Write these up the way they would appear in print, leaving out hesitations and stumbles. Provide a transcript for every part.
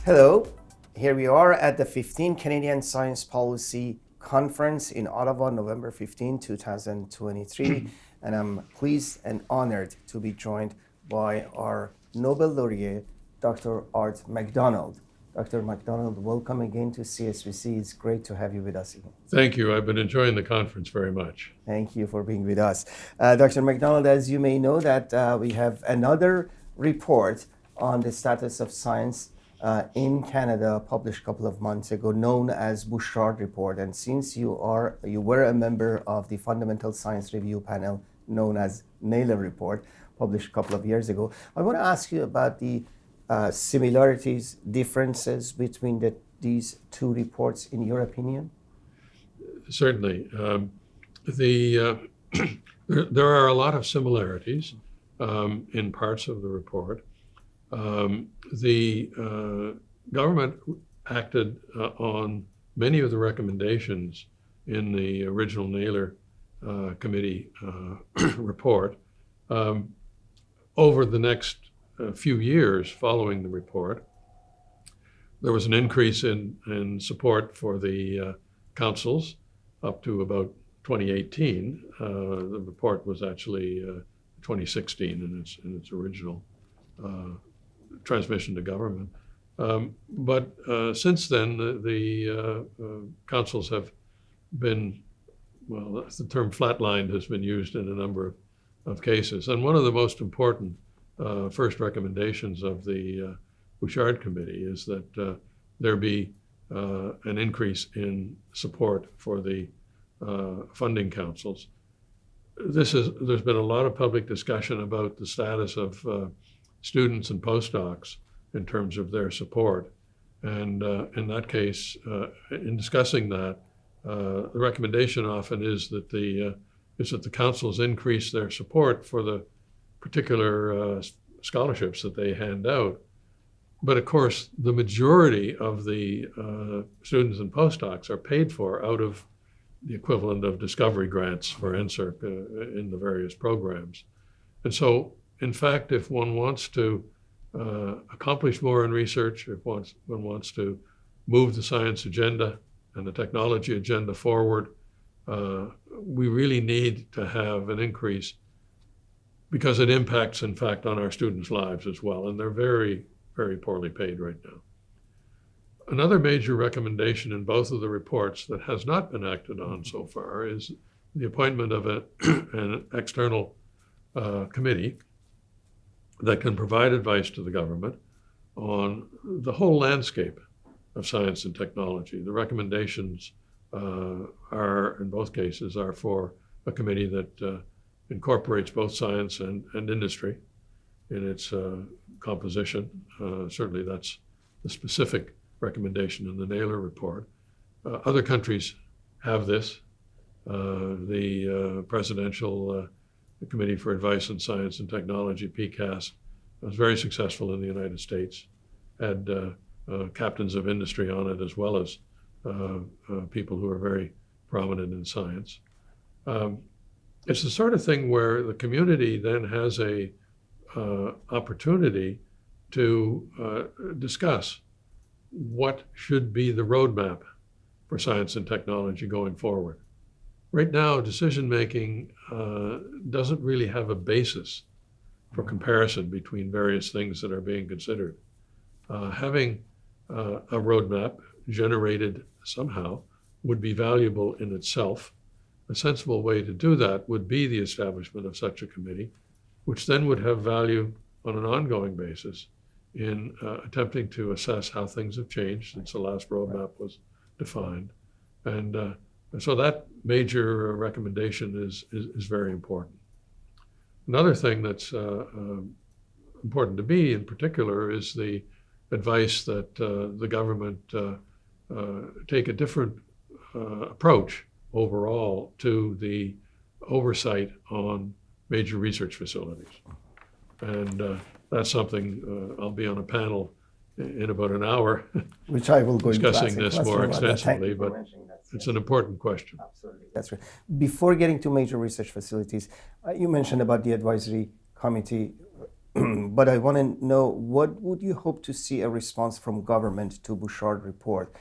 Hello, here we are at the 15th Canadian Science Policy Conference in Ottawa, November 15, 2023, and I'm pleased and honored to be joined by our Nobel laureate, Dr. Art McDonald. Dr. McDonald, welcome again to CSPC. It's great to have you with us again. Thank you. I've been enjoying the conference very much. Thank you for being with us. Dr. McDonald, as you may know, that we have another report on the status of science in Canada, published a couple of months ago, known as Bouchard Report. And since you were a member of the Fundamental Science Review panel, known as Naylor Report, published a couple of years ago, I want to ask you about the similarities, differences between these two reports, in your opinion? Certainly. There are a lot of similarities in parts of the report. The government acted on many of the recommendations in the original Naylor committee report. Over the next few years following the report, there was an increase in support for the councils up to about 2018. The report was actually 2016 in its original transmission to government. But since then, the councils have been, well, the term flatlined has been used in a number of cases. And one of the most important first recommendations of the Bouchard Committee is that there be an increase in support for the funding councils. There's been a lot of public discussion about the status of students and postdocs in terms of their support. And in that case, in discussing that, the recommendation often is that the councils increase their support for the particular scholarships that they hand out. But of course, the majority of the students and postdocs are paid for out of the equivalent of discovery grants for NSERC in the various programs. And so, in fact, if one wants to accomplish more in research, if one wants to move the science agenda and the technology agenda forward, we really need to have an increase, because it impacts, in fact, on our students' lives as well. And they're very, very poorly paid right now. Another major recommendation in both of the reports that has not been acted on so far is the appointment of an external committee that can provide advice to the government on the whole landscape of science and technology. The recommendations are, in both cases, are for a committee that incorporates both science and industry in its composition. Certainly that's the specific recommendation in the Naylor report. Other countries have this. The Presidential Committee for Advice on Science and Technology, PCAS, was very successful in the United States, had captains of industry on it as well as people who are very prominent in science. It's the sort of thing where the community then has a opportunity to discuss what should be the roadmap for science and technology going forward. Right now, decision-making doesn't really have a basis for comparison between various things that are being considered. Having a roadmap generated somehow would be valuable in itself. A sensible way to do that would be the establishment of such a committee, which then would have value on an ongoing basis in attempting to assess how things have changed since the last roadmap was defined. And so that major recommendation is very important. Another thing that's important to me in particular is the advice that the government take a different approach overall to the oversight on major research facilities. And that's something I'll be on a panel in about an hour, which I will go discussing this more extensively, but it's an important question. Absolutely, that's right. Before getting to major research facilities, you mentioned about the advisory committee. But I want to know, what would you hope to see a response from government to Bouchard report,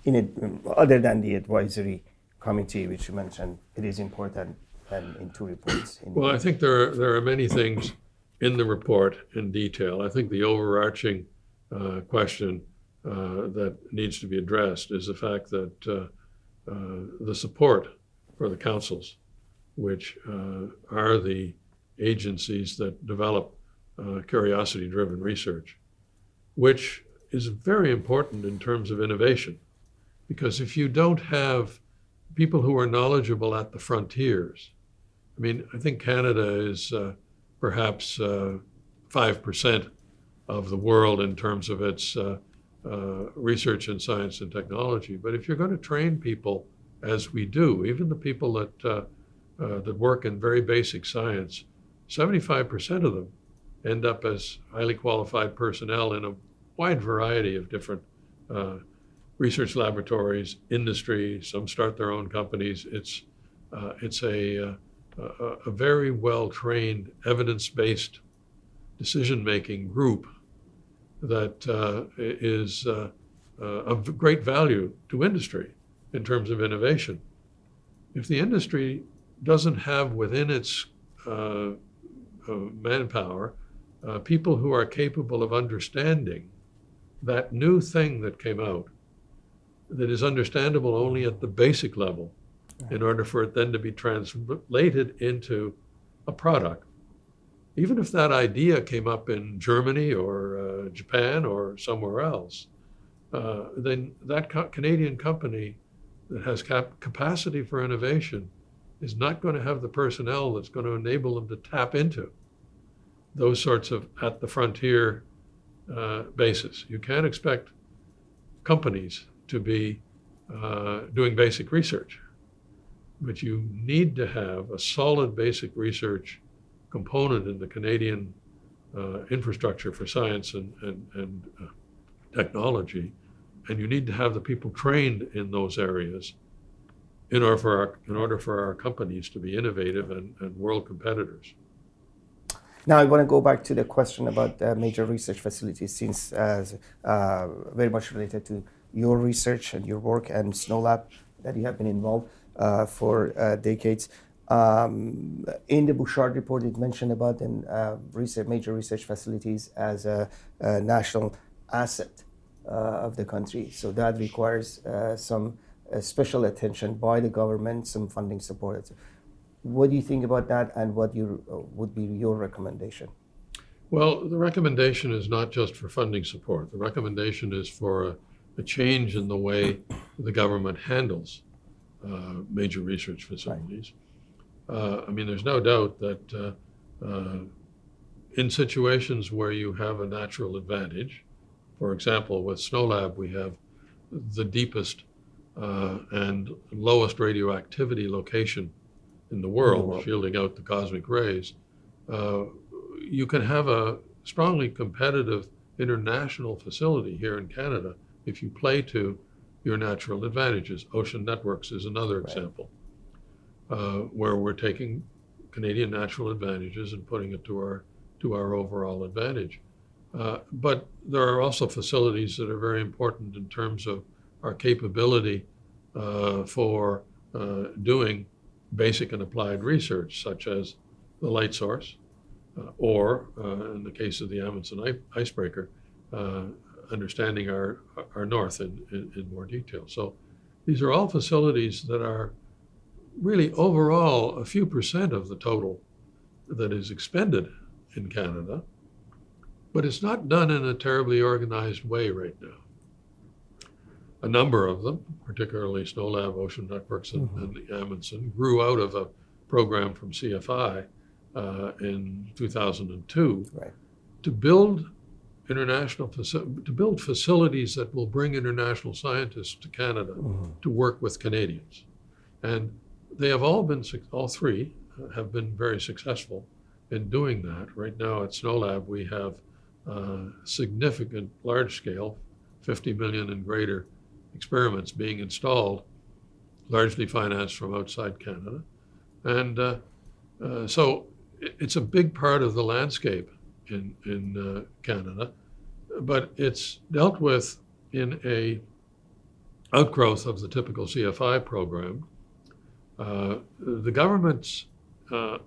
in it, other than the advisory committee, which you mentioned it is important, and in two reports? Well, I think there are many things in the report in detail. I think the overarching question that needs to be addressed is the fact that the support for the councils, which are the agencies that develop curiosity-driven research, which is very important in terms of innovation. Because if you don't have people who are knowledgeable at the frontiers, I mean, I think Canada is perhaps 5% of the world in terms of its research in science and technology. But if you're going to train people, as we do, even the people that work in very basic science, 75% of them end up as highly qualified personnel in a wide variety of different research laboratories, industry. Some start their own companies. It's a very well-trained, evidence-based decision-making group that is of great value to industry in terms of innovation. If the industry doesn't have within its manpower people who are capable of understanding that new thing that came out, that is understandable only at the basic level, in order for it then to be translated into a product. Even if that idea came up in Germany or Japan or somewhere else, then that Canadian company that has capacity for innovation is not going to have the personnel that's going to enable them to tap into those sorts of at the frontier basis. You can't expect companies to be doing basic research, but you need to have a solid basic research component in the Canadian infrastructure for science and technology, and you need to have the people trained in those areas in order for our companies to be innovative and world competitors. Now, I want to go back to the question about major research facilities, since very much related to your research and your work and SNOLAB that you have been involved for decades. In the Bouchard report, it mentioned about major research facilities as a national asset of the country. So that requires some special attention by the government, some funding support. What do you think about that, and what would be your recommendation? Well, the recommendation is not just for funding support. The recommendation is for a change in the way the government handles major research facilities. Right. I mean, there's no doubt that in situations where you have a natural advantage, for example, with SNOLAB, we have the deepest and lowest radioactivity location in the world, shielding out the cosmic rays. You can have a strongly competitive international facility here in Canada if you play to your natural advantages. Ocean Networks is another example, where we're taking Canadian natural advantages and putting it to our overall advantage. But there are also facilities that are very important in terms of our capability for doing basic and applied research, such as the light source, or in the case of the Amundsen icebreaker, understanding our north in more detail. So these are all facilities that are really overall a few percent of the total that is expended in Canada, but it's not done in a terribly organized way right now. A number of them, particularly SNOLAB, Ocean Networks, and the Amundsen, grew out of a program from CFI in 2002 to build facilities that will bring international scientists to Canada to work with Canadians. And they have all three have been very successful in doing that. Right now at SNOLAB, we have significant, large-scale, 50 million and greater experiments being installed, largely financed from outside Canada. And so it's a big part of the landscape in Canada, but it's dealt with in a outgrowth of the typical CFI program. The government's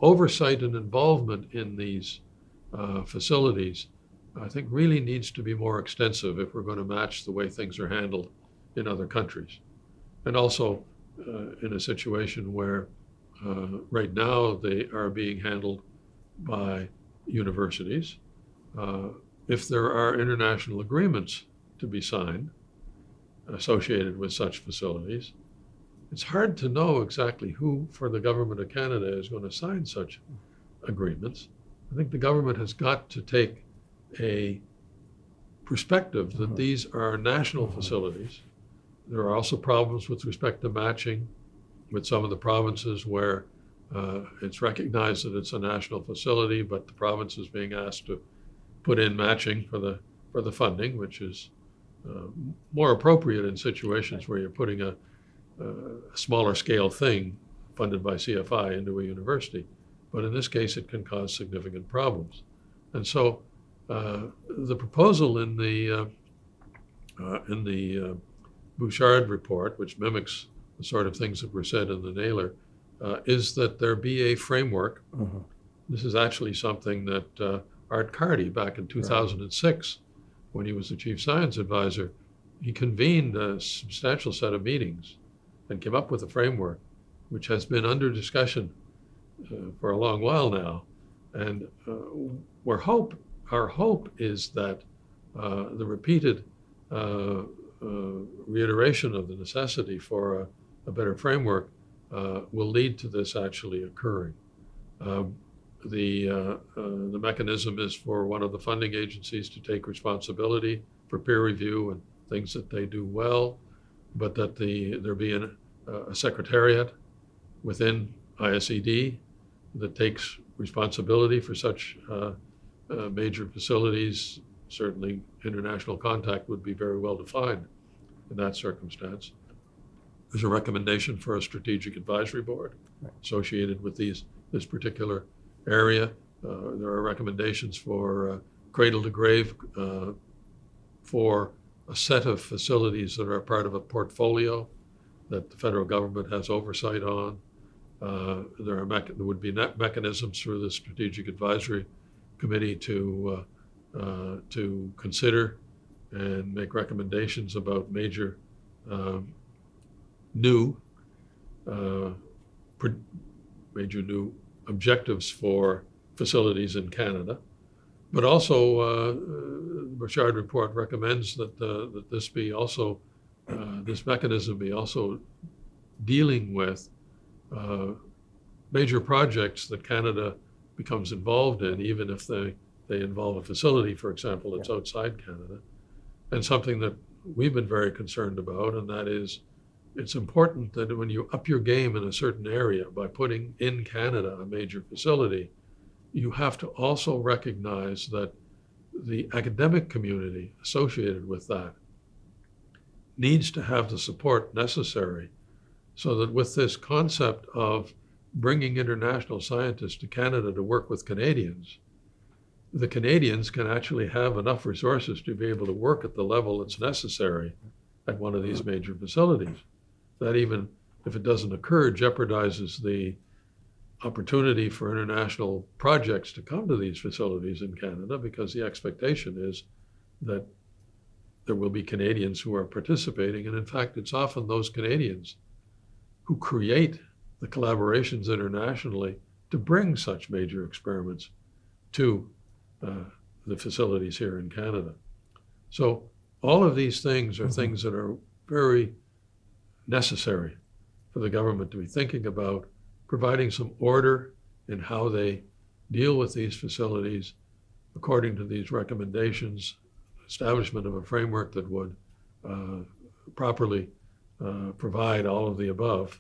oversight and involvement in these facilities, I think, really needs to be more extensive if we're going to match the way things are handled in other countries. And also in a situation where right now they are being handled by universities. If there are international agreements to be signed associated with such facilities, it's hard to know exactly who for the government of Canada is going to sign such agreements. I think the government has got to take a perspective that these are national facilities. There are also problems with respect to matching with some of the provinces where it's recognized that it's a national facility, but the province is being asked to put in matching for the funding, which is more appropriate in situations where you're putting a smaller scale thing funded by CFI into a university. But in this case, it can cause significant problems. And so the proposal in the Bouchard report, which mimics the sort of things that were said in the Naylor, is that there be a framework. This is actually something that Art Carty, back in 2006, when he was the chief science advisor, he convened a substantial set of meetings and came up with a framework, which has been under discussion for a long while now. And our hope is that the repeated reiteration of the necessity for a better framework will lead to this actually occurring. The mechanism is for one of the funding agencies to take responsibility for peer review and things that they do well, but that there be a secretariat within ISED that takes responsibility for such major facilities. Certainly international contact would be very well defined in that circumstance. There's a recommendation for a strategic advisory board associated with this particular area. There are recommendations for cradle to grave for a set of facilities that are part of a portfolio that the federal government has oversight on. There would be mechanisms through the Strategic Advisory Committee to consider and make recommendations about major new objectives for facilities in Canada. But also, the Bouchard report recommends that this be also this mechanism be also dealing with major projects that Canada becomes involved in, even if they involve a facility, for example, that's outside Canada. And something that we've been very concerned about, and that is, it's important that when you up your game in a certain area by putting in Canada a major facility, you have to also recognize that the academic community associated with that needs to have the support necessary so that with this concept of bringing international scientists to Canada to work with Canadians, the Canadians can actually have enough resources to be able to work at the level that's necessary at one of these major facilities. That, even if it doesn't occur, jeopardizes the opportunity for international projects to come to these facilities in Canada, because the expectation is that there will be Canadians who are participating. And in fact, it's often those Canadians who create the collaborations internationally to bring such major experiments to the facilities here in Canada. So all of these things are things that are very necessary for the government to be thinking about, providing some order in how they deal with these facilities according to these recommendations. Establishment of a framework that would properly provide all of the above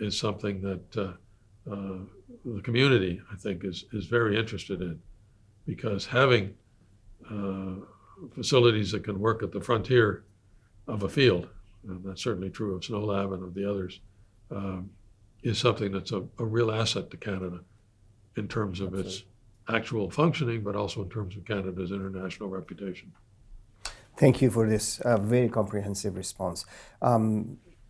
is something that the community, I think, is very interested in, because having facilities that can work at the frontier of a field, and that's certainly true of Snow Lab and of the others, is something that's a real asset to Canada in terms of its actual functioning, but also in terms of Canada's international reputation. Thank you for this very comprehensive response.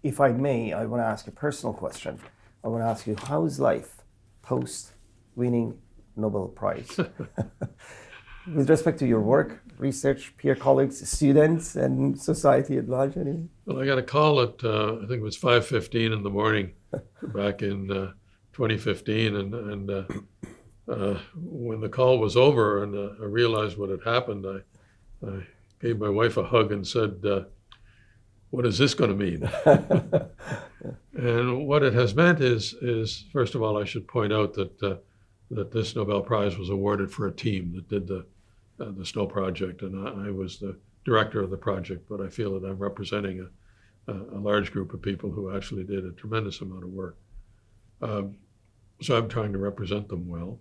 If I may, I want to ask a personal question. I want to ask you, how is life post winning Nobel Prize? With respect to your work, research, peer colleagues, students, and society at large, anyway? Well, I got a call at, I think it was 5:15 in the morning back in 2015. And when the call was over and I realized what had happened, I gave my wife a hug and said, what is this going to mean? And what it has meant is, first of all, I should point out that this Nobel Prize was awarded for a team that did the snow project, and I was the director of the project, but I feel that I'm representing a large group of people who actually did a tremendous amount of work. So I'm trying to represent them well.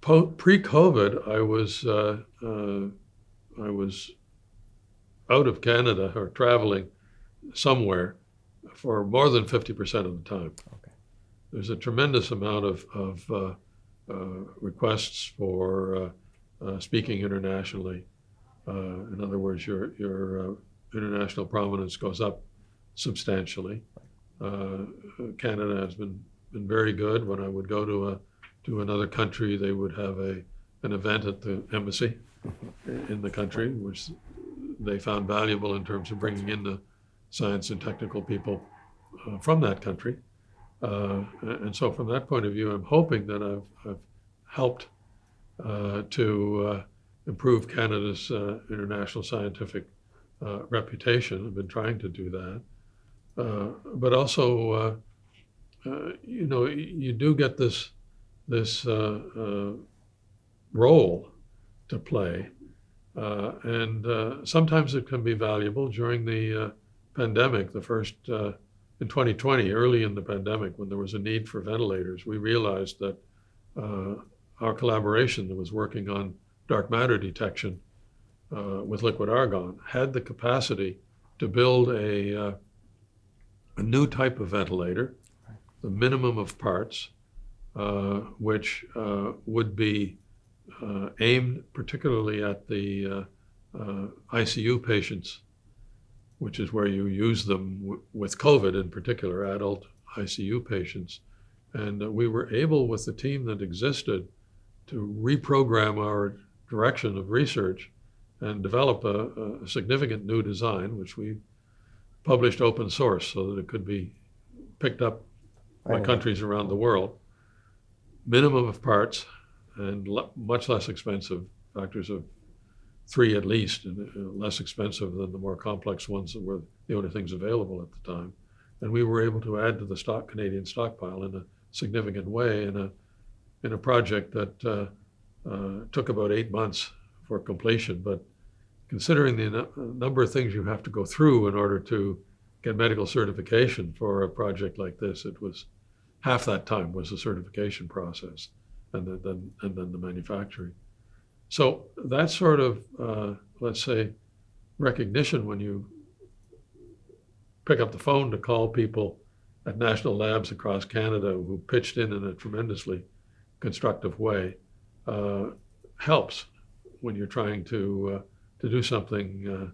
Pre-COVID, I was out of Canada or traveling somewhere for more than 50% of the time. Okay. There's a tremendous amount of requests for speaking internationally. In other words, your international prominence goes up substantially. Canada has been very good. When I would go to another country, they would have an event at the embassy in the country, which they found valuable in terms of bringing in the science and technical people from that country. And so from that point of view, I'm hoping that I've helped to improve Canada's international scientific reputation. I've been trying to do that. But also, you do get this role to play. And sometimes it can be valuable. During the pandemic, in 2020, early in the pandemic, when there was a need for ventilators, we realized that our collaboration that was working on dark matter detection with liquid argon had the capacity to build a new type of ventilator, the minimum of parts, which would be aimed particularly at the ICU patients, which is where you use them with COVID in particular, adult ICU patients. And we were able, with the team that existed, to reprogram our direction of research and develop a significant new design, which we published open source so that it could be picked up by countries around the world. Minimum of parts and much less expensive, factors of 3 at least, and less expensive than the more complex ones that were the only things available at the time. And we were able to add to the Canadian stockpile in a significant way in a project that took about 8 months for completion. But considering the number of things you have to go through in order to get medical certification for a project like this, it was half that time was the certification process, and then the manufacturing. So that sort of, let's say, recognition when you pick up the phone to call people at national labs across Canada who pitched in a tremendously constructive way helps when you're trying to do something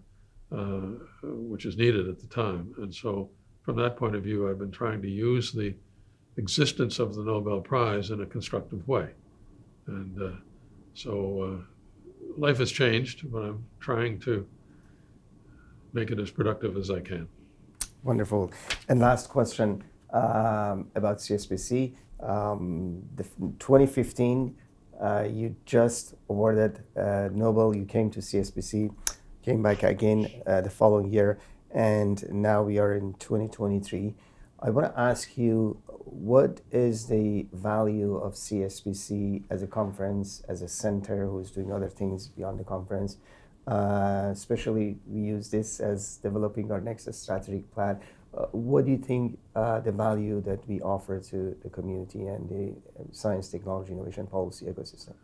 which is needed at the time. And so from that point of view, I've been trying to use the existence of the Nobel Prize in a constructive way. And so life has changed, but I'm trying to make it as productive as I can. Wonderful. And last question about CSPC. The 2015, you just awarded Nobel. You came to CSPC, came back again the following year, and now we are in 2023. I want to ask you, what is the value of CSPC as a conference, as a center who is doing other things beyond the conference? Especially, we use this as developing our next strategic plan. What do you think the value that we offer to the community and the science, technology, innovation policy ecosystem?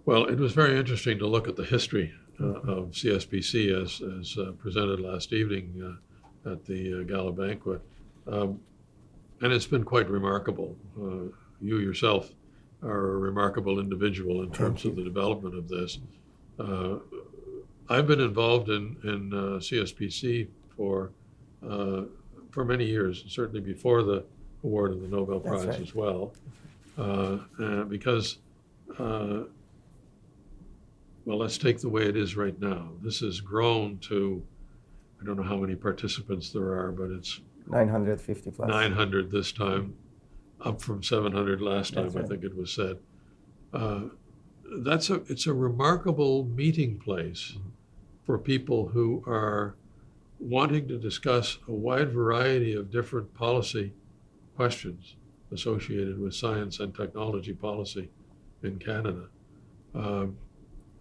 Well, it was very interesting to look at the history of CSPC as presented last evening at the gala banquet. And it's been quite remarkable. You yourself are a remarkable individual in terms of the development of this. I've been involved in CSPC for many years, certainly before the award of the Nobel Prize right. as well, because, well, let's take the way it is right now. This has grown to, I don't know how many participants there are, but it's 950 plus. 900 this time, up from 700 last time, That's right. I think it was said. It's a remarkable meeting place for people who are wanting to discuss a wide variety of different policy questions associated with science and technology policy in Canada.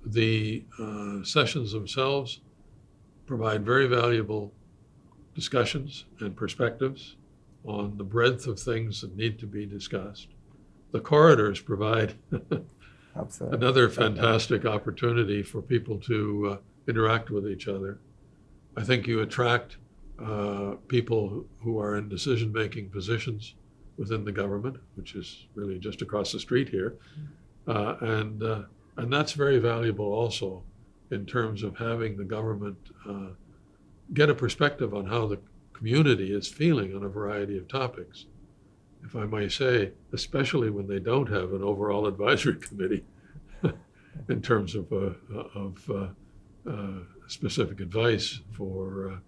The sessions themselves provide very valuable discussions and perspectives on the breadth of things that need to be discussed. The corridors provide Absolutely. another fantastic opportunity for people to interact with each other. I think you attract people who are in decision-making positions within the government, which is really just across the street here, and that's very valuable also in terms of having the government get a perspective on how the community is feeling on a variety of topics. If I may say, especially when they don't have an overall advisory committee in terms of specific advice for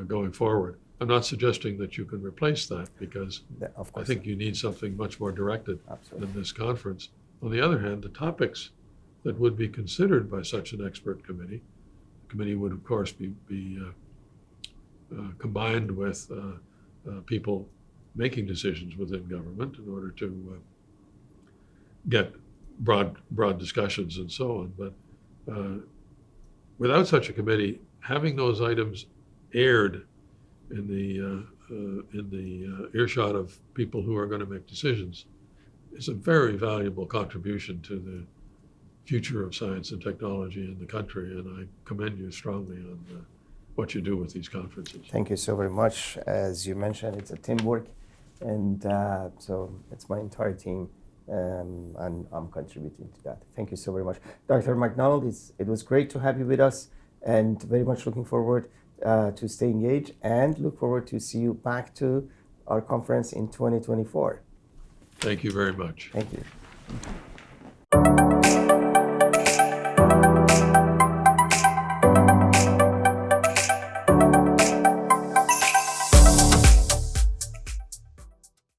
going forward. I'm not suggesting that you can replace that, because Of I course. think you need something much more directed Absolutely. than this conference. On the other hand, the topics that would be considered by such an expert committee, the committee would of course be combined with people making decisions within government in order to get broad discussions and so on. But without such a committee, having those items aired in the earshot of people who are going to make decisions is a very valuable contribution to the future of science and technology in the country, and I commend you strongly on what you do with these conferences. Thank you so very much. As you mentioned, it's a teamwork, and so it's my entire team, and I'm contributing to that. Thank you so very much. Dr. McDonald, it was great to have you with us, and very much looking forward to stay engaged, and look forward to see you back to our conference in 2024. Thank you very much. Thank you.